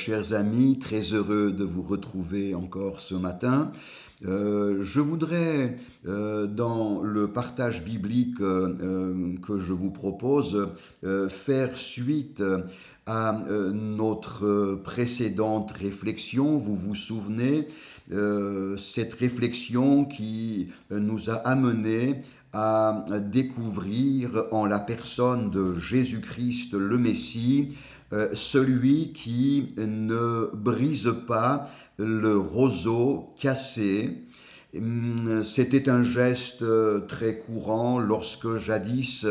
chers amis, très heureux de vous retrouver encore ce matin. Je voudrais, dans le partage biblique que je vous propose, faire suite à notre précédente réflexion. Vous vous souvenez, cette réflexion qui nous a amené à découvrir en la personne de Jésus-Christ le Messie, celui qui ne brise pas le roseau cassé. C'était un geste très courant lorsque jadis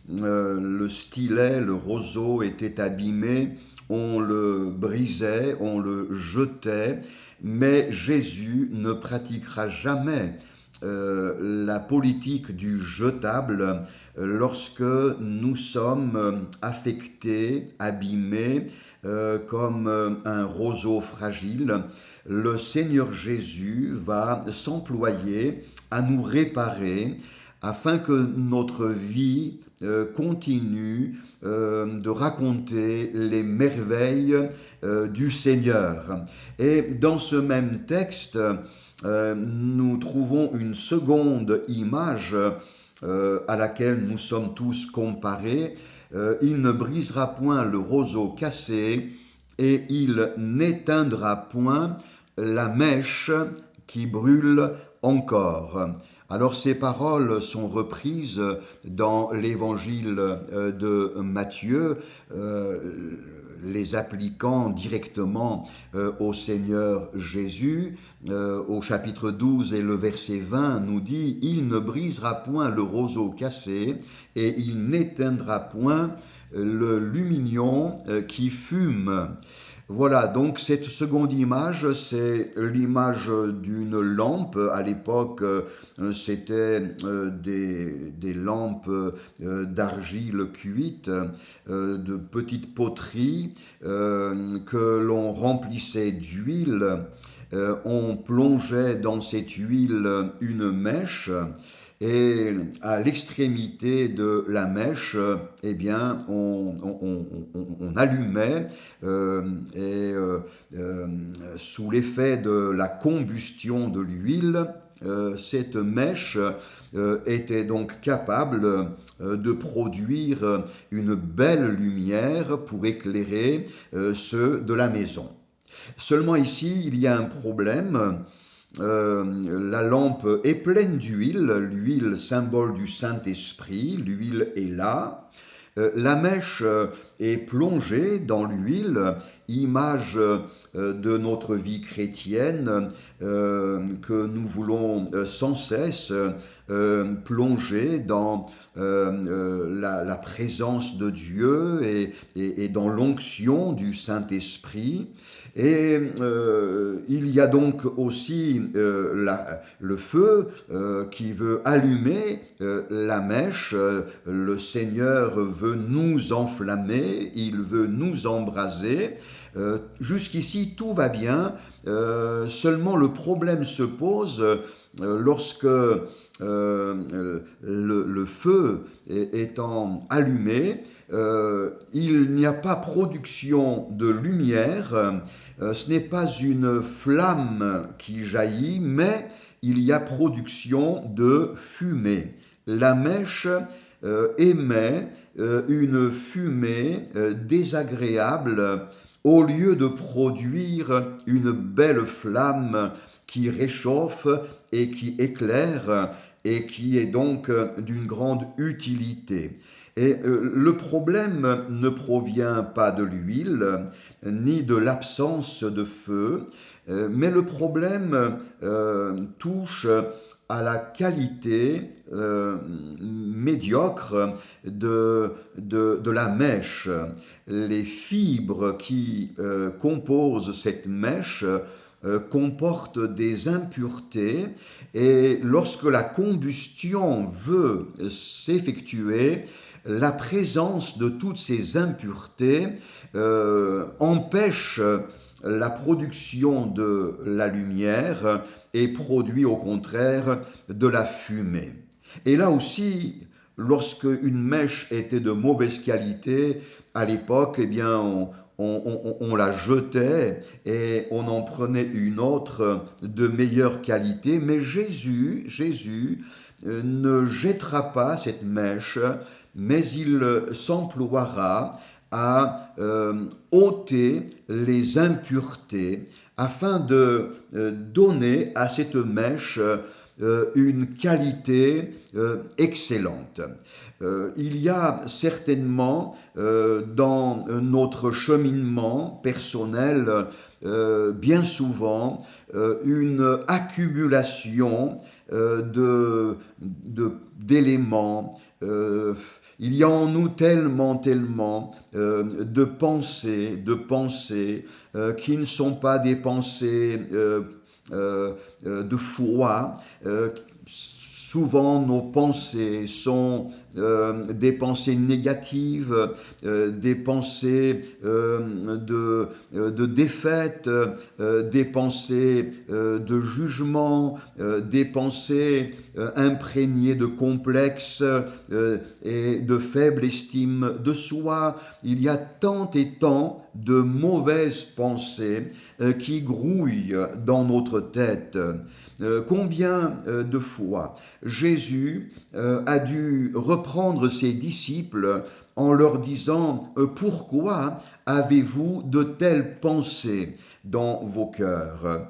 le stylet, le roseau était abîmé, on le brisait, on le jetait, mais Jésus ne pratiquera jamais la politique du jetable lorsque nous sommes affectés, abîmés, comme un roseau fragile. Le Seigneur Jésus va s'employer à nous réparer afin que notre vie continue de raconter les merveilles du Seigneur. Et dans ce même texte, nous trouvons une seconde image à laquelle nous sommes tous comparés. Il ne brisera point le roseau cassé et il n'éteindra point la mèche qui brûle encore. Alors ces paroles sont reprises dans l'évangile de Matthieu, les appliquant directement au Seigneur Jésus. Au chapitre 12 et le verset 20 nous dit « Il ne brisera point le roseau cassé et il n'éteindra point le lumignon qui fume ». Voilà, donc cette seconde image, c'est l'image d'une lampe. À l'époque, c'était des lampes d'argile cuite, de petites poteries que l'on remplissait d'huile. On plongeait dans cette huile une mèche. Et à l'extrémité de la mèche, eh bien, on allumait sous l'effet de la combustion de l'huile, cette mèche était donc capable de produire une belle lumière pour éclairer ceux de la maison. Seulement ici, il y a un problème. La lampe est pleine d'huile, l'huile symbole du Saint-Esprit, l'huile est là. La mèche est plongée dans l'huile, image de notre vie chrétienne que nous voulons sans cesse plonger dans la présence de Dieu et dans l'onction du Saint-Esprit. Et il y a donc aussi le feu qui veut allumer la mèche. Le Seigneur veut nous enflammer, il veut nous embraser. Jusqu'ici, tout va bien. Seulement, le problème se pose lorsque le feu étant allumé, il n'y a pas production de lumière. Ce n'est pas une flamme qui jaillit, mais il y a production de fumée. La mèche émet une fumée désagréable au lieu de produire une belle flamme qui réchauffe et qui éclaire et qui est donc d'une grande utilité. Et le problème ne provient pas de l'huile, ni de l'absence de feu, mais le problème touche à la qualité médiocre de la mèche. Les fibres qui composent cette mèche comportent des impuretés et lorsque la combustion veut s'effectuer, la présence de toutes ces impuretés empêche la production de la lumière et produit au contraire de la fumée. Et là aussi, lorsque une mèche était de mauvaise qualité, à l'époque, eh bien, on la jetait et on en prenait une autre de meilleure qualité. Mais Jésus ne jettera pas cette mèche, mais il s'emploiera à ôter les impuretés afin de donner à cette mèche une qualité excellente. Il y a certainement dans notre cheminement personnel bien souvent une accumulation d'éléments. Il y a en nous tellement de pensées qui ne sont pas des pensées de foi. Souvent, nos pensées sont des pensées négatives, des pensées de défaite, des pensées de jugement, des pensées imprégnées de complexes et de faible estime de soi. Il y a tant et tant de mauvaises pensées qui grouillent dans notre tête. Combien de fois Jésus a dû reprendre ses disciples en leur disant « Pourquoi avez-vous de telles pensées dans vos cœurs ?»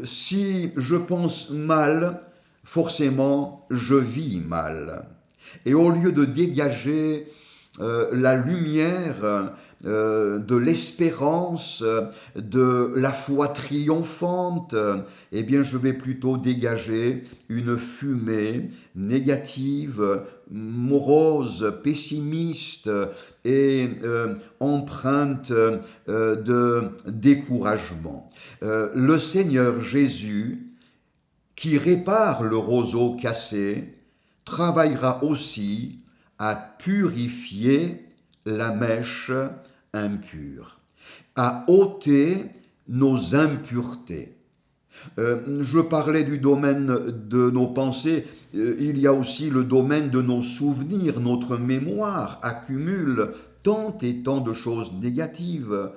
Si je pense mal, forcément je vis mal. Et au lieu de dégager la lumière de l'espérance, de la foi triomphante, eh bien je vais plutôt dégager une fumée négative, morose, pessimiste et empreinte de découragement. Le Seigneur Jésus, qui répare le roseau cassé, travaillera aussi à purifier la mèche impure, à ôter nos impuretés. Je parlais du domaine de nos pensées, il y a aussi le domaine de nos souvenirs. Notre mémoire accumule tant et tant de choses négatives.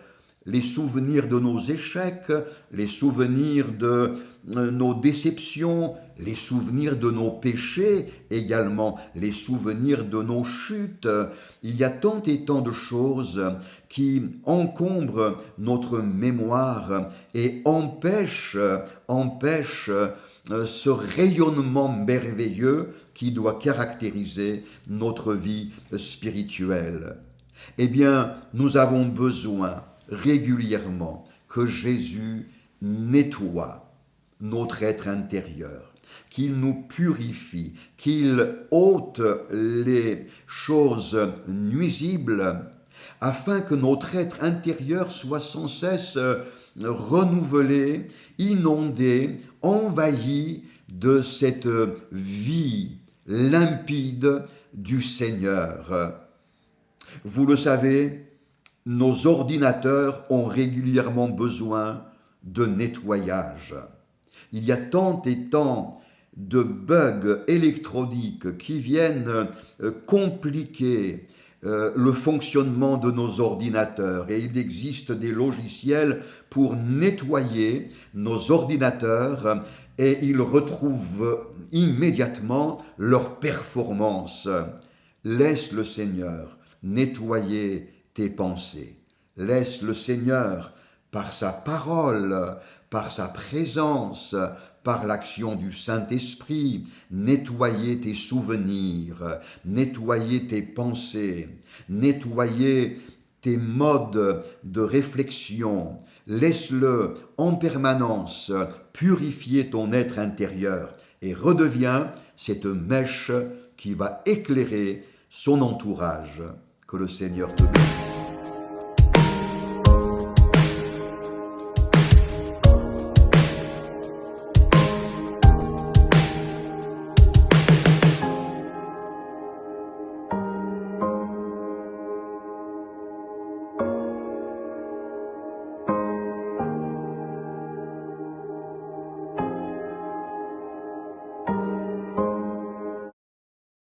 Les souvenirs de nos échecs, les souvenirs de nos déceptions, les souvenirs de nos péchés également, les souvenirs de nos chutes. Il y a tant et tant de choses qui encombrent notre mémoire et empêchent ce rayonnement merveilleux qui doit caractériser notre vie spirituelle. Eh bien, nous avons besoin régulièrement que Jésus nettoie notre être intérieur, qu'il nous purifie, qu'il ôte les choses nuisibles, afin que notre être intérieur soit sans cesse renouvelé, inondé, envahi de cette vie limpide du Seigneur. Vous le savez, nos ordinateurs ont régulièrement besoin de nettoyage. Il y a tant et tant de bugs électroniques qui viennent compliquer le fonctionnement de nos ordinateurs, et il existe des logiciels pour nettoyer nos ordinateurs et ils retrouvent immédiatement leur performance. Laisse le Seigneur nettoyer tes pensées. Laisse le Seigneur, par sa parole, par sa présence, par l'action du Saint-Esprit, nettoyer tes souvenirs, nettoyer tes pensées, nettoyer tes modes de réflexion. Laisse-le en permanence purifier ton être intérieur et redeviens cette mèche qui va éclairer son entourage. Que le Seigneur te bénisse.